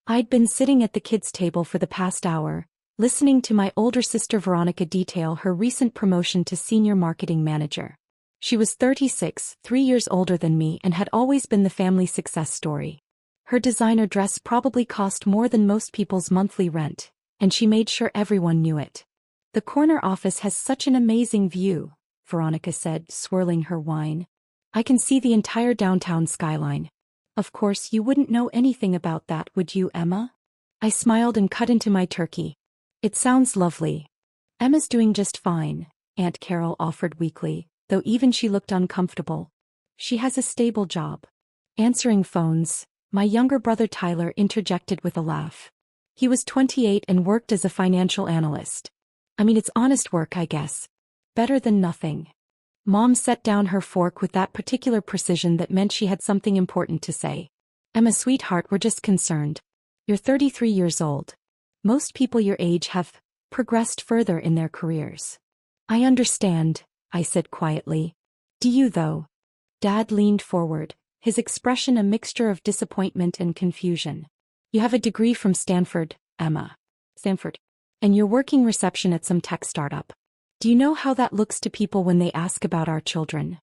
I'd been sitting at the kids' table for the past hour, listening to my older sister Veronica detail her recent promotion to senior marketing manager. She was 36, 3 years older than me, and had always been the family success story. Her designer dress probably cost more than most people's monthly rent, and she made sure everyone knew it. "The corner office has such an amazing view," Veronica said, swirling her wine. "I can see the entire downtown skyline." "Of course you wouldn't know anything about that, would you, Emma?" I smiled and cut into my turkey. "It sounds lovely." "Emma's doing just fine," Aunt Carol offered weakly, though even she looked uncomfortable. "She has a stable job." Answering phones, my younger brother Tyler interjected with a laugh. He was 28 and worked as a financial analyst. "I mean, it's honest work, I guess. Better than nothing." Mom set down her fork with that particular precision that meant she had something important to say. "Emma, sweetheart, we're just concerned. You're 33 years old. Most people your age have progressed further in their careers." "I understand," I said quietly. "Do you, though?" Dad leaned forward, his expression a mixture of disappointment and confusion. "You have a degree from Stanford, Emma." "Stanford. And you're working reception at some tech startup. Do you know how that looks to people when they ask about our children?"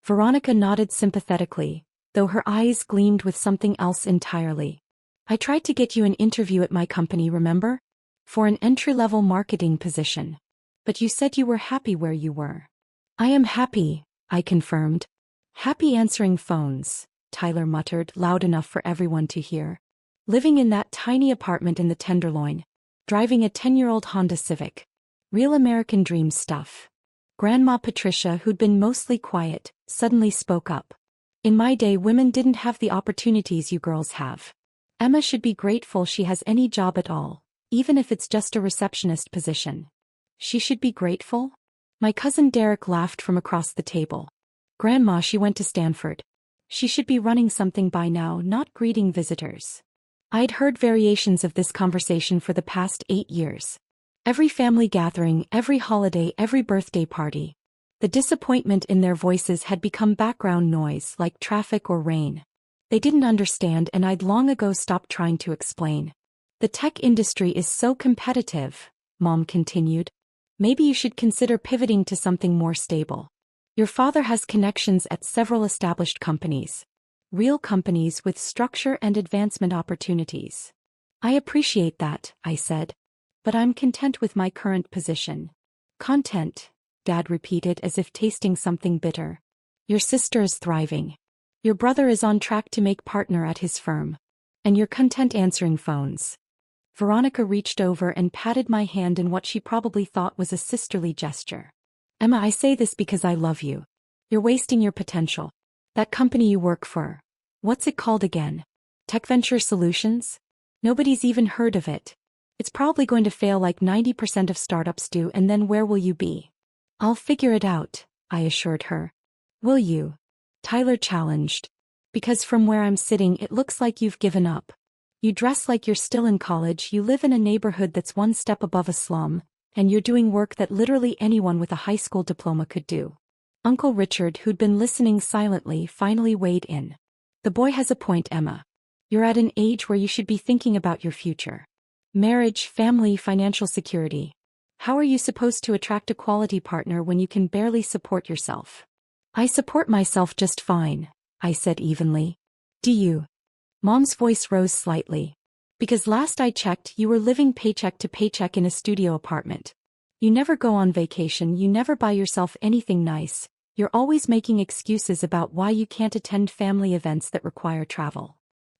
Veronica nodded sympathetically, though her eyes gleamed with something else entirely. "I tried to get you an interview at my company, remember? For an entry-level marketing position. But you said you were happy where you were." "I am happy," I confirmed. "Happy answering phones," Tyler muttered, loud enough for everyone to hear. "Living in that tiny apartment in the Tenderloin. Driving a 10-year-old Honda Civic. Real American dream stuff." Grandma Patricia, who'd been mostly quiet, suddenly spoke up. "In my day, women didn't have the opportunities you girls have. Emma should be grateful she has any job at all, even if it's just a receptionist position." "She should be grateful?" My cousin Derek laughed from across the table. "Grandma, she went to Stanford. She should be running something by now, not greeting visitors." I'd heard variations of this conversation for the past 8 years. Every family gathering, every holiday, every birthday party. The disappointment in their voices had become background noise, like traffic or rain. They didn't understand, and I'd long ago stopped trying to explain. "The tech industry is so competitive," Mom continued. "Maybe you should consider pivoting to something more stable. Your father has connections at several established companies. Real companies with structure and advancement opportunities." "I appreciate that," I said. "But I'm content with my current position." "Content," Dad repeated as if tasting something bitter. "Your sister is thriving. Your brother is on track to make partner at his firm. And you're content answering phones." Veronica reached over and patted my hand in what she probably thought was a sisterly gesture. "Emma, I say this because I love you. You're wasting your potential. That company you work for. What's it called again? Tech Venture Solutions? Nobody's even heard of it. It's probably going to fail like 90% of startups do, and then where will you be?" "I'll figure it out," I assured her. "Will you?" Tyler challenged. "Because from where I'm sitting it looks like you've given up. You dress like you're still in college, you live in a neighborhood that's one step above a slum, and you're doing work that literally anyone with a high school diploma could do." Uncle Richard, who'd been listening silently, finally weighed in. "The boy has a point, Emma. You're at an age where you should be thinking about your future. Marriage, family, financial security. How are you supposed to attract a quality partner when you can barely support yourself?" "I support myself just fine," I said evenly. "Do you?" Mom's voice rose slightly. "Because last I checked, you were living paycheck to paycheck in a studio apartment. You never go on vacation, you never buy yourself anything nice, you're always making excuses about why you can't attend family events that require travel."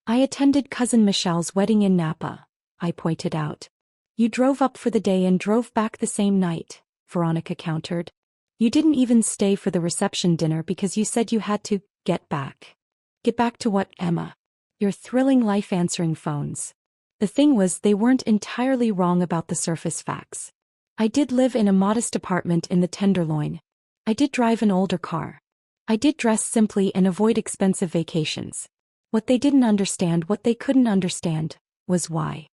"I attended Cousin Michelle's wedding in Napa," I pointed out. "You drove up for the day and drove back the same night," Veronica countered. "You didn't even stay for the reception dinner because you said you had to get back." "Get back to what, Emma?" "Your thrilling life answering phones." The thing was, they weren't entirely wrong about the surface facts. I did live in a modest apartment in the Tenderloin. I did drive an older car. I did dress simply and avoid expensive vacations. What they didn't understand, what they couldn't understand, was why.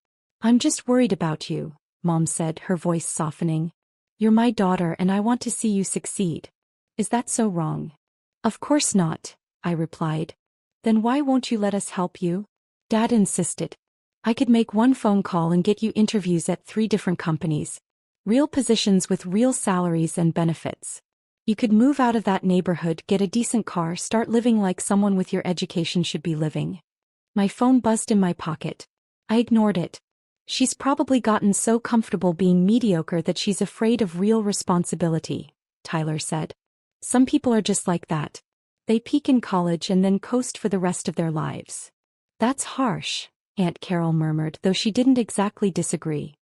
"I'm just worried about you," Mom said, her voice softening. "You're my daughter and I want to see you succeed. Is that so wrong?" "Of course not," I replied. "Then why won't you let us help you?" Dad insisted. I could make one phone call and get you interviews at 3 different companies. Real positions with real salaries and benefits. You could move out of that neighborhood, get a decent car, start living like someone with your education should be living. My phone buzzed in my pocket. I ignored it. She's probably gotten so comfortable being mediocre that she's afraid of real responsibility, Tyler said. Some people are just like that. They peak in college and then coast for the rest of their lives. That's harsh, Aunt Carol murmured, though she didn't exactly disagree.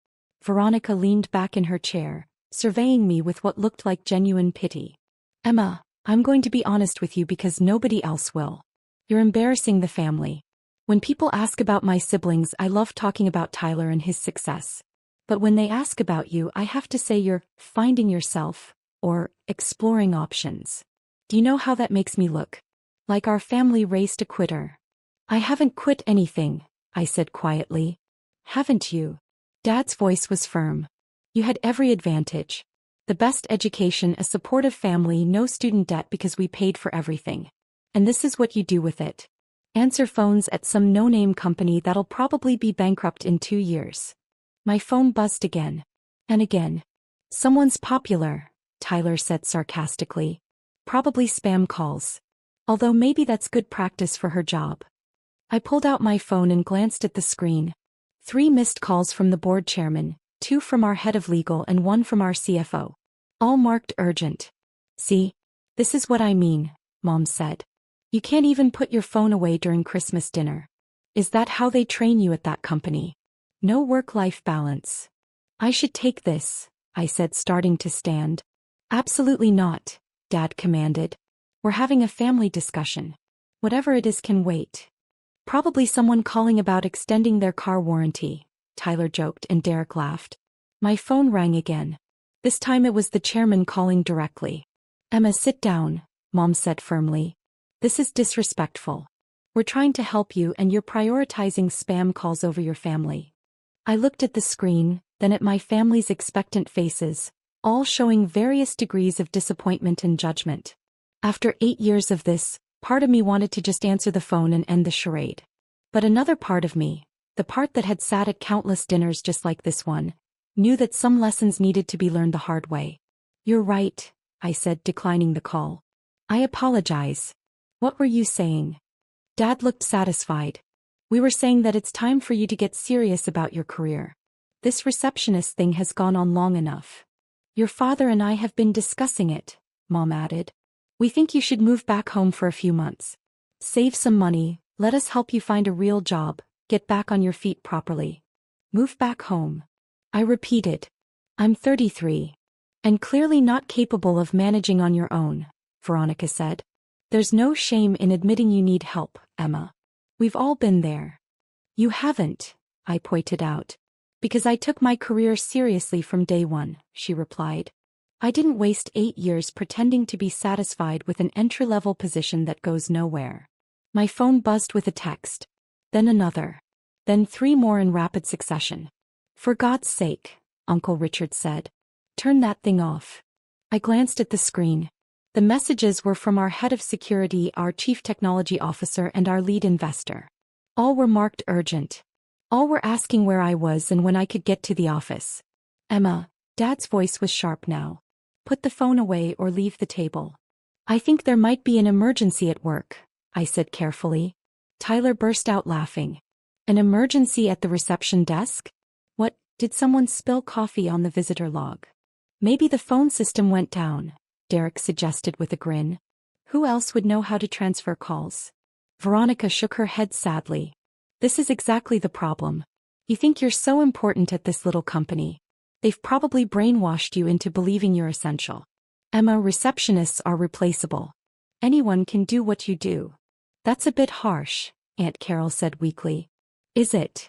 Veronica leaned back in her chair, surveying me with what looked like genuine pity. Emma, I'm going to be honest with you because nobody else will. You're embarrassing the family. When people ask about my siblings, I love talking about Tyler and his success. But when they ask about you, I have to say you're finding yourself, or exploring options. Do you know how that makes me look? Like our family raised a quitter. I haven't quit anything, I said quietly. Haven't you? Dad's voice was firm. You had every advantage. The best education, a supportive family, no student debt because we paid for everything. And this is what you do with it. Answer phones at some no-name company that'll probably be bankrupt in 2 years. My phone buzzed again. And again. Someone's popular, Tyler said sarcastically. Probably spam calls. Although maybe that's good practice for her job. I pulled out my phone and glanced at the screen. 3 missed calls from the board chairman, 2 from our head of legal and 1 from our CFO. All marked urgent. See? This is what I mean, Mom said. You can't even put your phone away during Christmas dinner. Is that how they train you at that company? No work-life balance. I should take this, I said, starting to stand. Absolutely not, Dad commanded. We're having a family discussion. Whatever it is can wait. Probably someone calling about extending their car warranty, Tyler joked, and Derek laughed. My phone rang again. This time it was the chairman calling directly. Emma, sit down, Mom said firmly. This is disrespectful. We're trying to help you and you're prioritizing spam calls over your family. I looked at the screen, then at my family's expectant faces, all showing various degrees of disappointment and judgment. After 8 years of this, part of me wanted to just answer the phone and end the charade. But another part of me, the part that had sat at countless dinners just like this one, knew that some lessons needed to be learned the hard way. You're right, I said, declining the call. I apologize. What were you saying? Dad looked satisfied. We were saying that it's time for you to get serious about your career. This receptionist thing has gone on long enough. Your father and I have been discussing it, Mom added. We think you should move back home for a few months. Save some money, let us help you find a real job, get back on your feet properly. Move back home. I repeated. I'm 33. And clearly not capable of managing on your own, Veronica said. There's no shame in admitting you need help, Emma. We've all been there. You haven't, I pointed out. Because I took my career seriously from day one, she replied. I didn't waste 8 years pretending to be satisfied with an entry-level position that goes nowhere. My phone buzzed with a text. Then another. Then 3 more in rapid succession. For God's sake, Uncle Richard said. Turn that thing off. I glanced at the screen. The messages were from our head of security, our chief technology officer, and our lead investor. All were marked urgent. All were asking where I was and when I could get to the office. Emma, Dad's voice was sharp now. Put the phone away or leave the table. I think there might be an emergency at work, I said carefully. Tyler burst out laughing. An emergency at the reception desk? What, did someone spill coffee on the visitor log? Maybe the phone system went down, Derek suggested with a grin. Who else would know how to transfer calls? Veronica shook her head sadly. This is exactly the problem. You think you're so important at this little company. They've probably brainwashed you into believing you're essential. Emma, receptionists are replaceable. Anyone can do what you do. That's a bit harsh, Aunt Carol said weakly. Is it?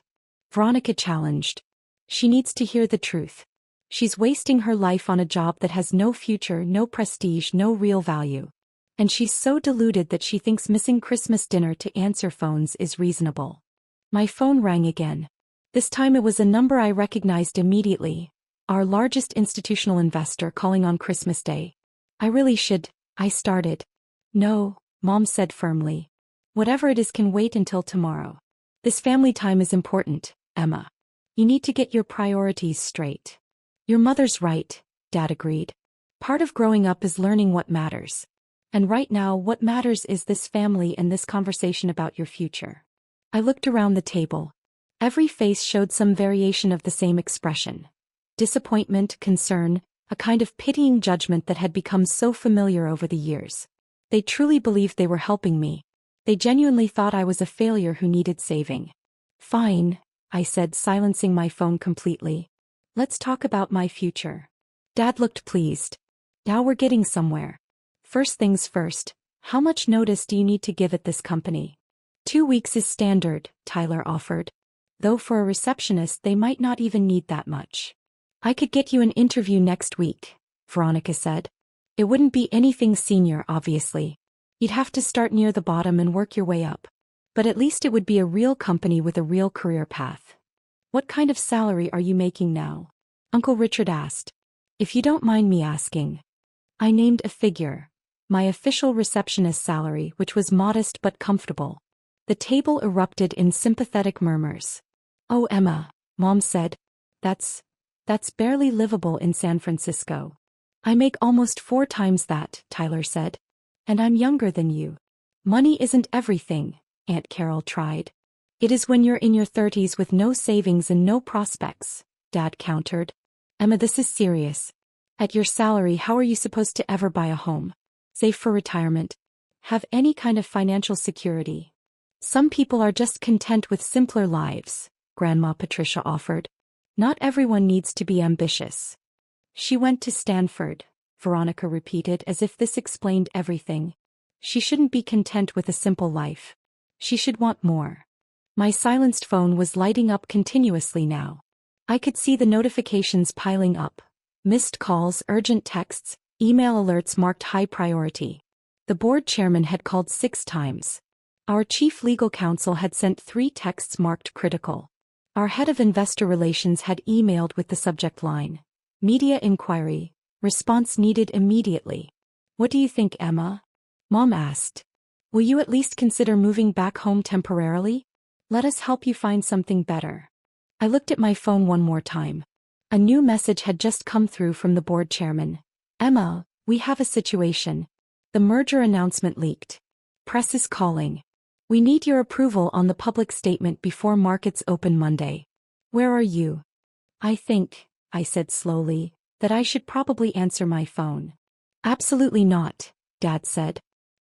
Veronica challenged. She needs to hear the truth. She's wasting her life on a job that has no future, no prestige, no real value. And she's so deluded that she thinks missing Christmas dinner to answer phones is reasonable. My phone rang again. This time it was a number I recognized immediately. Our largest institutional investor calling on Christmas Day. I really should, I started. No, Mom said firmly. Whatever it is can wait until tomorrow. This family time is important, Emma. You need to get your priorities straight. Your mother's right, Dad agreed. Part of growing up is learning what matters. And right now what matters is this family and this conversation about your future. I looked around the table. Every face showed some variation of the same expression. Disappointment, concern, a kind of pitying judgment that had become so familiar over the years. They truly believed they were helping me. They genuinely thought I was a failure who needed saving. Fine, I said, silencing my phone completely. Let's talk about my future. Dad looked pleased. Now we're getting somewhere. First things first, how much notice do you need to give at this company? 2 weeks is standard, Tyler offered. Though for a receptionist they might not even need that much. I could get you an interview next week, Veronica said. It wouldn't be anything senior, obviously. You'd have to start near the bottom and work your way up. But at least it would be a real company with a real career path. What kind of salary are you making now? Uncle Richard asked. If you don't mind me asking. I named a figure. My official receptionist salary, which was modest but comfortable. The table erupted in sympathetic murmurs. Oh, Emma, Mom said. That's barely livable in San Francisco. I make almost 4 times that, Tyler said. And I'm younger than you. Money isn't everything, Aunt Carol tried. It is when you're in your 30s with no savings and no prospects, Dad countered. Emma, this is serious. At your salary, how are you supposed to ever buy a home? Save for retirement? Have any kind of financial security? Some people are just content with simpler lives, Grandma Patricia offered. Not everyone needs to be ambitious. She went to Stanford, Veronica repeated as if this explained everything. She shouldn't be content with a simple life. She should want more. My silenced phone was lighting up continuously now. I could see the notifications piling up. Missed calls, urgent texts, email alerts marked high priority. The board chairman had called 6 times. Our chief legal counsel had sent 3 texts marked critical. Our head of investor relations had emailed with the subject line. Media inquiry. Response needed immediately. What do you think, Emma? Mom asked. Will you at least consider moving back home temporarily? Let us help you find something better. I looked at my phone one more time. A new message had just come through from the board chairman. Emma, we have a situation. The merger announcement leaked. Press is calling. We need your approval on the public statement before markets open Monday. Where are you? I think, I said slowly, that I should probably answer my phone. Absolutely not, Dad said.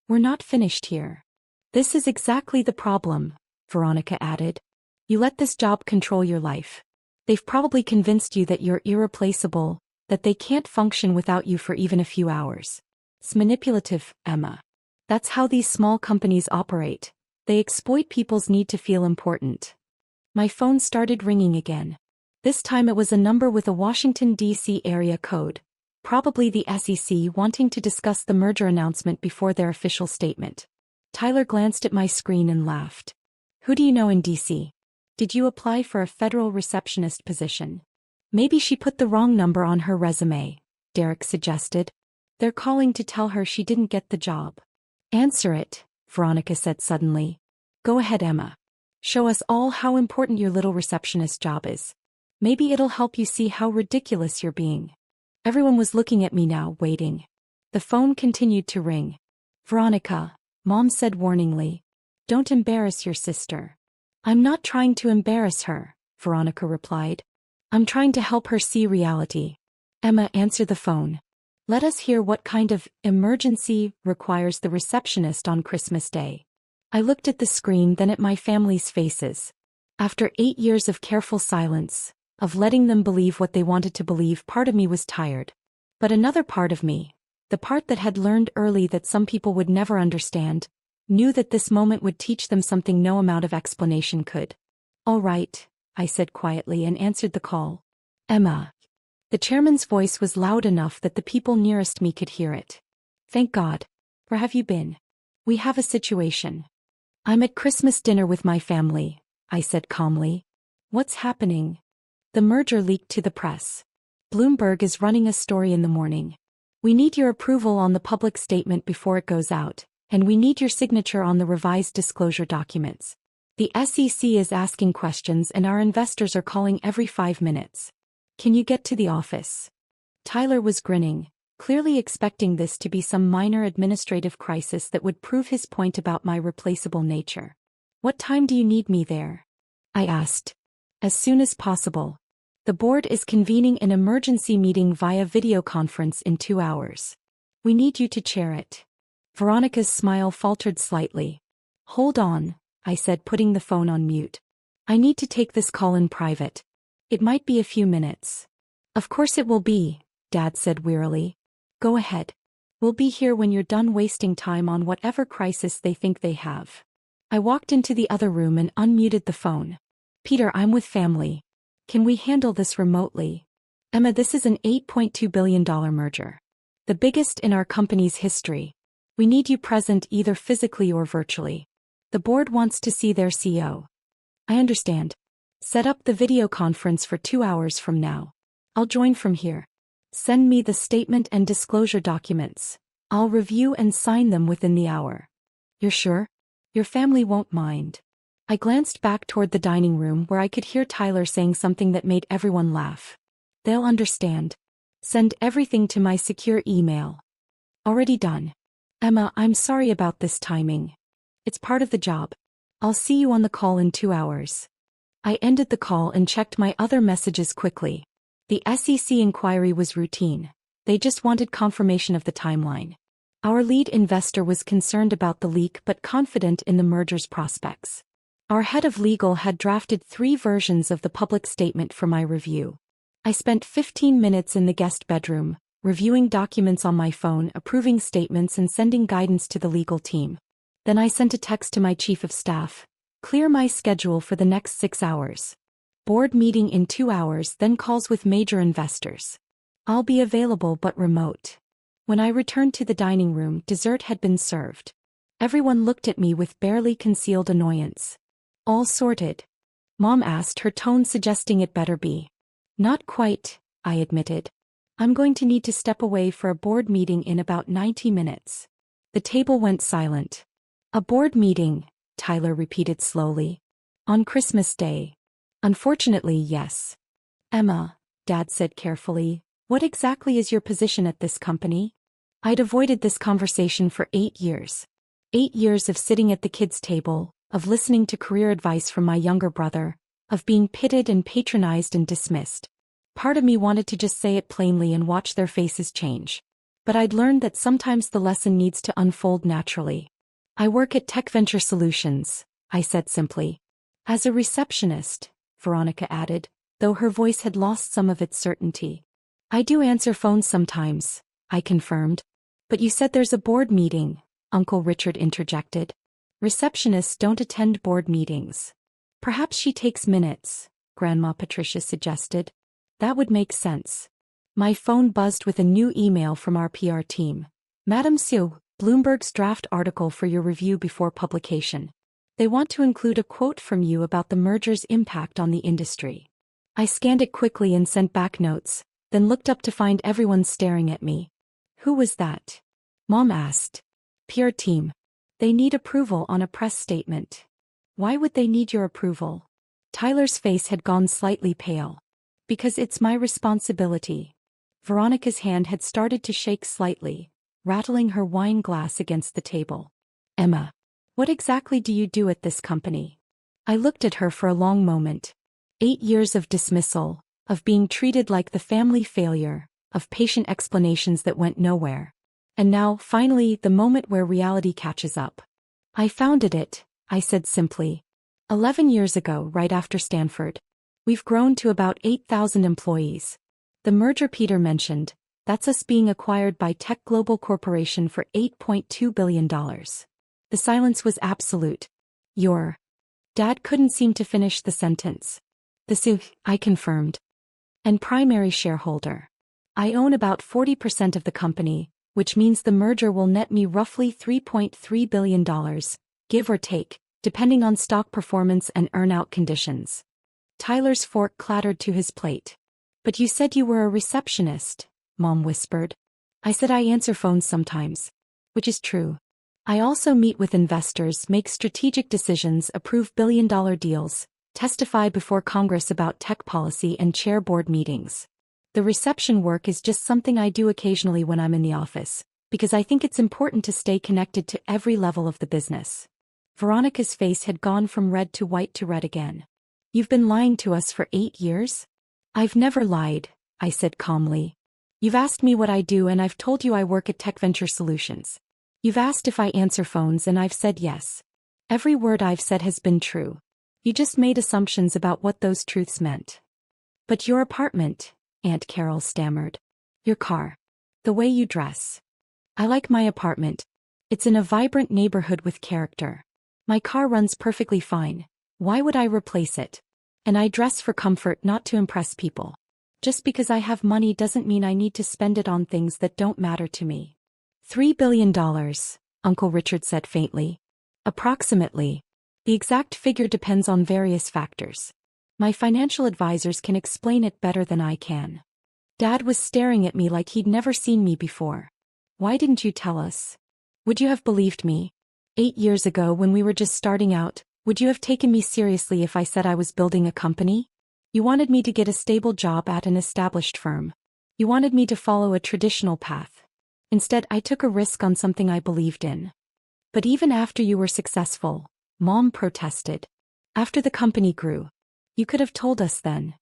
We're not finished here. This is exactly the problem, Veronica added. You let this job control your life. They've probably convinced you that you're irreplaceable, that they can't function without you for even a few hours. It's manipulative, Emma. That's how these small companies operate. They exploit people's need to feel important. My phone started ringing again. This time it was a number with a Washington, D.C. area code. Probably the SEC wanting to discuss the merger announcement before their official statement. Tyler glanced at my screen and laughed. Who do you know in D.C.? Did you apply for a federal receptionist position? Maybe she put the wrong number on her resume, Derek suggested. They're calling to tell her she didn't get the job. Answer it, Veronica said suddenly. Go ahead, Emma. Show us all how important your little receptionist job is. Maybe it'll help you see how ridiculous you're being. Everyone was looking at me now, waiting. The phone continued to ring. Veronica, Mom said warningly. Don't embarrass your sister. I'm not trying to embarrass her, Veronica replied. I'm trying to help her see reality. Emma, answer the phone. Let us hear what kind of emergency requires the receptionist on Christmas Day. I looked at the screen, then at my family's faces. After 8 years of careful silence, of letting them believe what they wanted to believe, part of me was tired. But another part of me, the part that had learned early that some people would never understand, knew that this moment would teach them something no amount of explanation could. All right, I said quietly and answered the call. Emma. The chairman's voice was loud enough that the people nearest me could hear it. Thank God. Where have you been? We have a situation. I'm at Christmas dinner with my family, I said calmly. What's happening? The merger leaked to the press. Bloomberg is running a story in the morning. We need your approval on the public statement before it goes out, and we need your signature on the revised disclosure documents. The SEC is asking questions and our investors are calling every 5 minutes. Can you get to the office? Tyler was grinning, clearly expecting this to be some minor administrative crisis that would prove his point about my replaceable nature. What time do you need me there? I asked. As soon as possible. The board is convening an emergency meeting via video conference in 2 hours. We need you to chair it. Veronica's smile faltered slightly. Hold on, I said, putting the phone on mute. I need to take this call in private. It might be a few minutes. Of course it will be, Dad said wearily. Go ahead. We'll be here when you're done wasting time on whatever crisis they think they have. I walked into the other room and unmuted the phone. Peter, I'm with family. Can we handle this remotely? Emma, this is an $8.2 billion merger. The biggest in our company's history. We need you present either physically or virtually. The board wants to see their CEO. I understand. Set up the video conference for 2 hours from now. I'll join from here. Send me the statement and disclosure documents. I'll review and sign them within the hour. You're sure? Your family won't mind. I glanced back toward the dining room where I could hear Tyler saying something that made everyone laugh. They'll understand. Send everything to my secure email. Already done. Emma, I'm sorry about this timing. It's part of the job. I'll see you on the call in 2 hours. I ended the call and checked my other messages quickly. The SEC inquiry was routine. They just wanted confirmation of the timeline. Our lead investor was concerned about the leak but confident in the merger's prospects. Our head of legal had drafted 3 versions of the public statement for my review. I spent 15 minutes in the guest bedroom, reviewing documents on my phone, approving statements and sending guidance to the legal team. Then I sent a text to my chief of staff. Clear my schedule for the next 6 hours. Board meeting in 2 hours, then calls with major investors. I'll be available but remote. When I returned to the dining room, dessert had been served. Everyone looked at me with barely concealed annoyance. All sorted? Mom asked, her tone suggesting it better be. Not quite, I admitted. I'm going to need to step away for a board meeting in about 90 minutes. The table went silent. A board meeting, Tyler repeated slowly. On Christmas Day. Unfortunately, yes. Emma, Dad said carefully, what exactly is your position at this company? I'd avoided this conversation for 8 years. 8 years of sitting at the kids' table, of listening to career advice from my younger brother, of being pitted and patronized and dismissed. Part of me wanted to just say it plainly and watch their faces change. But I'd learned that sometimes the lesson needs to unfold naturally. I work at Tech Venture Solutions, I said simply. As a receptionist, Veronica added, though her voice had lost some of its certainty. I do answer phones sometimes, I confirmed. But you said there's a board meeting, Uncle Richard interjected. Receptionists don't attend board meetings. Perhaps she takes minutes, Grandma Patricia suggested. That would make sense. My phone buzzed with a new email from our PR team. Madam Sue, Bloomberg's draft article for your review before publication. They want to include a quote from you about the merger's impact on the industry. I scanned it quickly and sent back notes, then looked up to find everyone staring at me. Who was that? Mom asked. PR team. They need approval on a press statement. Why would they need your approval? Tyler's face had gone slightly pale. Because it's my responsibility. Veronica's hand had started to shake slightly, rattling her wine glass against the table. Emma, what exactly do you do at this company? I looked at her for a long moment. 8 years of dismissal, of being treated like the family failure, of patient explanations that went nowhere. And now, finally, the moment where reality catches up. I founded it, I said simply. 11 years ago, right after Stanford. We've grown to about 8,000 employees. The merger Peter mentioned, that's us being acquired by Tech Global Corporation for $8.2 billion. The silence was absolute. Your Dad couldn't seem to finish the sentence. I confirmed. And primary shareholder. I own about 40% of the company, which means the merger will net me roughly $3.3 billion, give or take, depending on stock performance and earn-out conditions. Tyler's fork clattered to his plate. But you said you were a receptionist, Mom whispered. I said I answer phones sometimes. Which is true. I also meet with investors, make strategic decisions, approve billion-dollar deals, testify before Congress about tech policy and chair board meetings. The reception work is just something I do occasionally when I'm in the office, because I think it's important to stay connected to every level of the business. Veronica's face had gone from red to white to red again. You've been lying to us for 8 years? I've never lied, I said calmly. You've asked me what I do and I've told you I work at Tech Venture Solutions. You've asked if I answer phones and I've said yes. Every word I've said has been true. You just made assumptions about what those truths meant. But your apartment, Aunt Carol stammered. Your car. The way you dress. I like my apartment. It's in a vibrant neighborhood with character. My car runs perfectly fine. Why would I replace it? And I dress for comfort, not to impress people. Just because I have money doesn't mean I need to spend it on things that don't matter to me. $3 billion, Uncle Richard said faintly. Approximately. The exact figure depends on various factors. My financial advisors can explain it better than I can. Dad was staring at me like he'd never seen me before. Why didn't you tell us? Would you have believed me? 8 years ago when we were just starting out, would you have taken me seriously if I said I was building a company? You wanted me to get a stable job at an established firm. You wanted me to follow a traditional path. Instead, I took a risk on something I believed in. But even after you were successful, Mom protested. After the company grew. You could have told us then.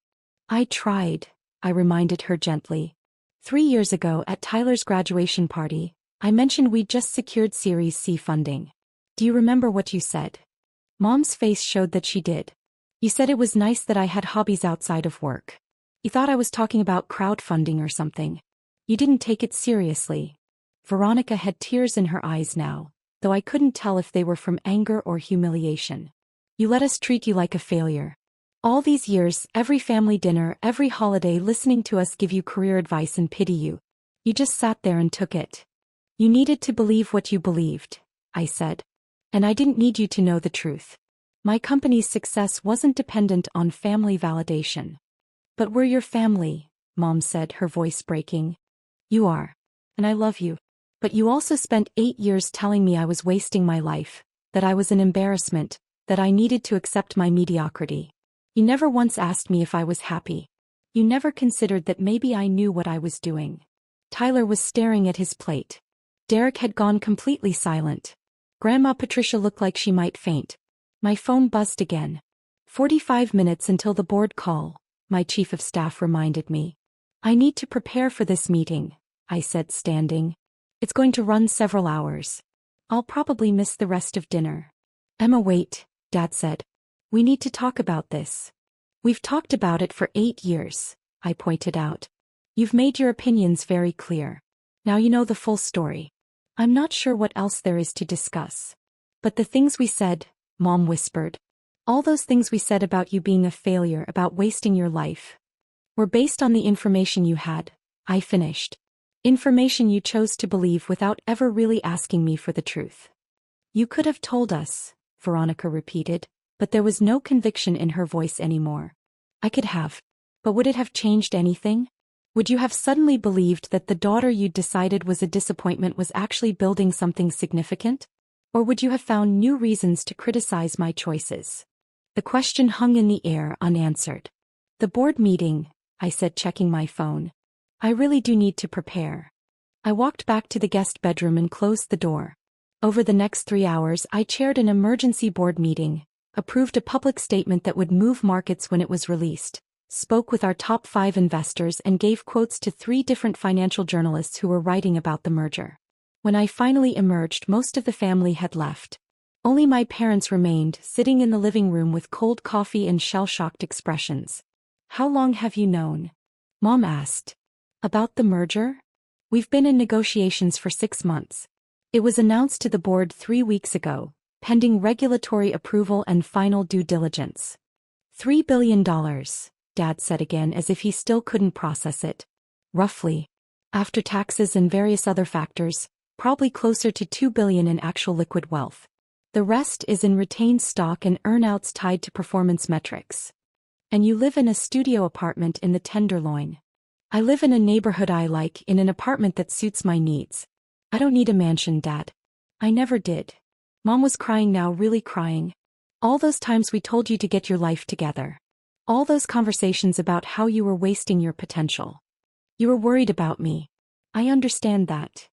I tried, I reminded her gently. 3 years ago at Tyler's graduation party, I mentioned we'd just secured Series C funding. Do you remember what you said? Mom's face showed that she did. You said it was nice that I had hobbies outside of work. You thought I was talking about crowdfunding or something. You didn't take it seriously. Veronica had tears in her eyes now, though I couldn't tell if they were from anger or humiliation. You let us treat you like a failure. All these years, every family dinner, every holiday, listening to us give you career advice and pity you. You just sat there and took it. You needed to believe what you believed, I said. And I didn't need you to know the truth. My company's success wasn't dependent on family validation. But we're your family, Mom said, her voice breaking. You are. And I love you. But you also spent 8 years telling me I was wasting my life, that I was an embarrassment, that I needed to accept my mediocrity. You never once asked me if I was happy. You never considered that maybe I knew what I was doing. Tyler was staring at his plate. Derek had gone completely silent. Grandma Patricia looked like she might faint. My phone buzzed again. 45 minutes until the board call, my chief of staff reminded me. I need to prepare for this meeting, I said, standing. It's going to run several hours. I'll probably miss the rest of dinner. Emma, wait, Dad said. We need to talk about this. We've talked about it for 8 years, I pointed out. You've made your opinions very clear. Now you know the full story. I'm not sure what else there is to discuss. But the things we said, Mom whispered. All those things we said about you being a failure, about wasting your life, were based on the information you had, I finished. Information you chose to believe without ever really asking me for the truth. You could have told us, Veronica repeated, but there was no conviction in her voice anymore. I could have. But would it have changed anything? Would you have suddenly believed that the daughter you'd decided was a disappointment was actually building something significant? Or would you have found new reasons to criticize my choices? The question hung in the air unanswered. The board meeting, I said, checking my phone. I really do need to prepare. I walked back to the guest bedroom and closed the door. Over the next 3 hours, I chaired an emergency board meeting, approved a public statement that would move markets when it was released, spoke with our top 5 investors, and gave quotes to 3 different financial journalists who were writing about the merger. When I finally emerged, most of the family had left. Only my parents remained, sitting in the living room with cold coffee and shell-shocked expressions. How long have you known? Mom asked. About the merger? We've been in negotiations for 6 months. It was announced to the board 3 weeks ago, pending regulatory approval and final due diligence. $3 billion, Dad said again, as if he still couldn't process it. Roughly. After taxes and various other factors, probably closer to $2 billion in actual liquid wealth. The rest is in retained stock and earnouts tied to performance metrics. And you live in a studio apartment in the Tenderloin. I live in a neighborhood I like, in an apartment that suits my needs. I don't need a mansion, Dad. I never did. Mom was crying now, really crying. All those times we told you to get your life together. All those conversations about how you were wasting your potential. You were worried about me. I understand that.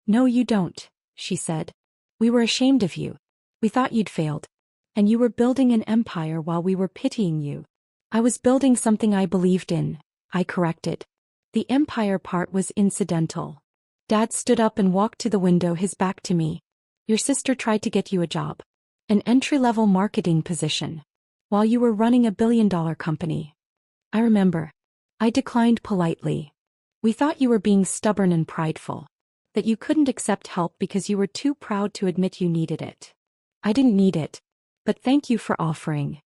No, you don't, she said. We were ashamed of you. We thought you'd failed. And you were building an empire while we were pitying you. I was building something I believed in, I corrected. The empire part was incidental. Dad stood up and walked to the window, his back to me. Your sister tried to get you a job. An entry-level marketing position. While you were running a billion-dollar company. I remember. I declined politely. We thought you were being stubborn and prideful. That you couldn't accept help because you were too proud to admit you needed it. I didn't need it. But thank you for offering.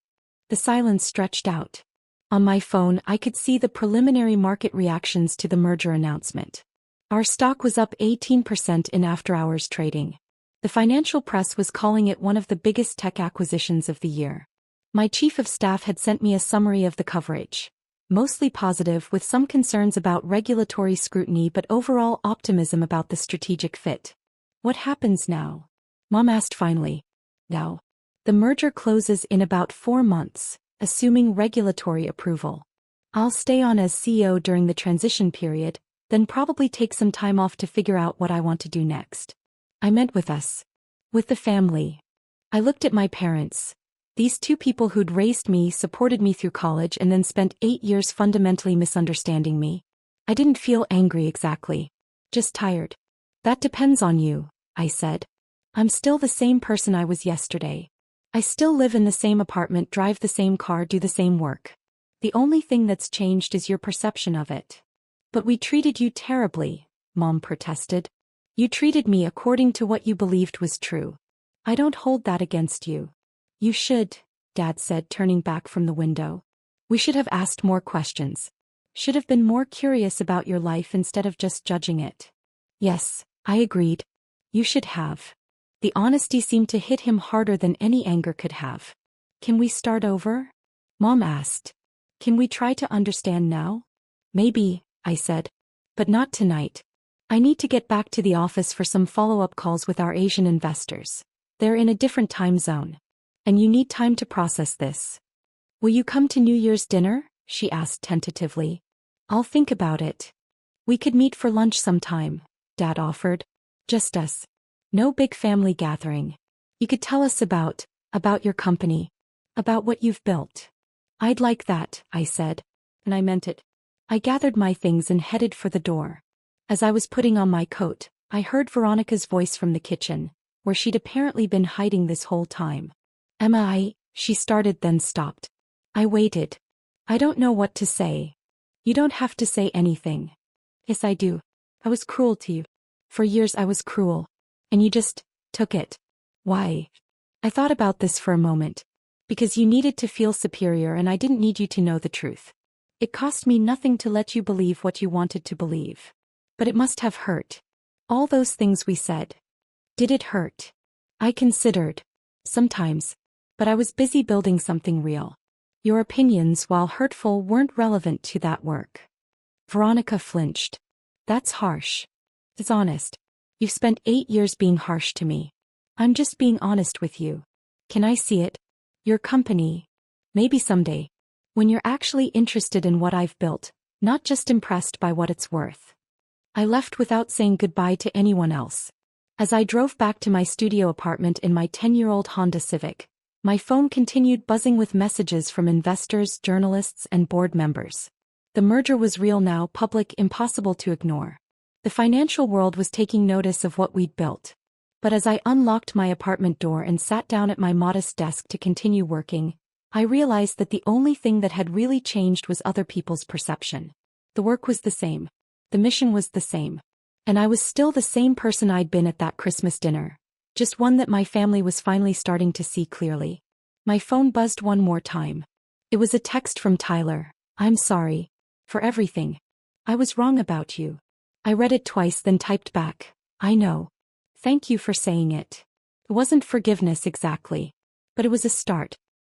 The silence stretched out. On my phone, I could see the preliminary market reactions to the merger announcement. Our stock was up 18% in after-hours trading. The financial press was calling it one of the biggest tech acquisitions of the year. My chief of staff had sent me a summary of the coverage. Mostly positive, with some concerns about regulatory scrutiny but overall optimism about the strategic fit. What happens now? Mom asked finally. Now. The merger closes in about 4 months, assuming regulatory approval. I'll stay on as CEO during the transition period, then probably take some time off to figure out what I want to do next. I meant with us. With the family. I looked at my parents. These two people who'd raised me, supported me through college, and then spent 8 years fundamentally misunderstanding me. I didn't feel angry exactly. Just tired. That depends on you, I said. I'm still the same person I was yesterday. I still live in the same apartment, drive the same car, do the same work. The only thing that's changed is your perception of it. But we treated you terribly, Mom protested. You treated me according to what you believed was true. I don't hold that against you. You should, Dad said, turning back from the window. We should have asked more questions. Should have been more curious about your life instead of just judging it. Yes, I agreed. You should have. The honesty seemed to hit him harder than any anger could have. Can we start over? Mom asked. Can we try to understand now? Maybe, I said. But not tonight. I need to get back to the office for some follow-up calls with our Asian investors. They're in a different time zone. And you need time to process this. Will you come to New Year's dinner? She asked tentatively. I'll think about it. We could meet for lunch sometime, Dad offered. Just us. No big family gathering. You could tell us about your company. About what you've built. I'd like that, I said. And I meant it. I gathered my things and headed for the door. As I was putting on my coat, I heard Veronica's voice from the kitchen, where she'd apparently been hiding this whole time. Emma, she started then stopped. I waited. I don't know what to say. You don't have to say anything. Yes, I do. I was cruel to you. For years I was cruel. And you just took it. Why? I thought about this for a moment. Because you needed to feel superior and I didn't need you to know the truth. It cost me nothing to let you believe what you wanted to believe. But it must have hurt. All those things we said. Did it hurt? I considered. Sometimes. But I was busy building something real. Your opinions, while hurtful, weren't relevant to that work. Veronica flinched. That's harsh. It's honest. You've spent 8 years being harsh to me. I'm just being honest with you. Can I see it? Your company. Maybe someday. When you're actually interested in what I've built, not just impressed by what it's worth. I left without saying goodbye to anyone else. As I drove back to my studio apartment in my 10-year-old Honda Civic, my phone continued buzzing with messages from investors, journalists, and board members. The merger was real now, public, impossible to ignore. The financial world was taking notice of what we'd built. But as I unlocked my apartment door and sat down at my modest desk to continue working, I realized that the only thing that had really changed was other people's perception. The work was the same. The mission was the same. And I was still the same person I'd been at that Christmas dinner. Just one that my family was finally starting to see clearly. My phone buzzed one more time. It was a text from Tyler. I'm sorry. For everything. I was wrong about you. I read it twice then typed back. I know. Thank you for saying it. It wasn't forgiveness exactly. But it was a start.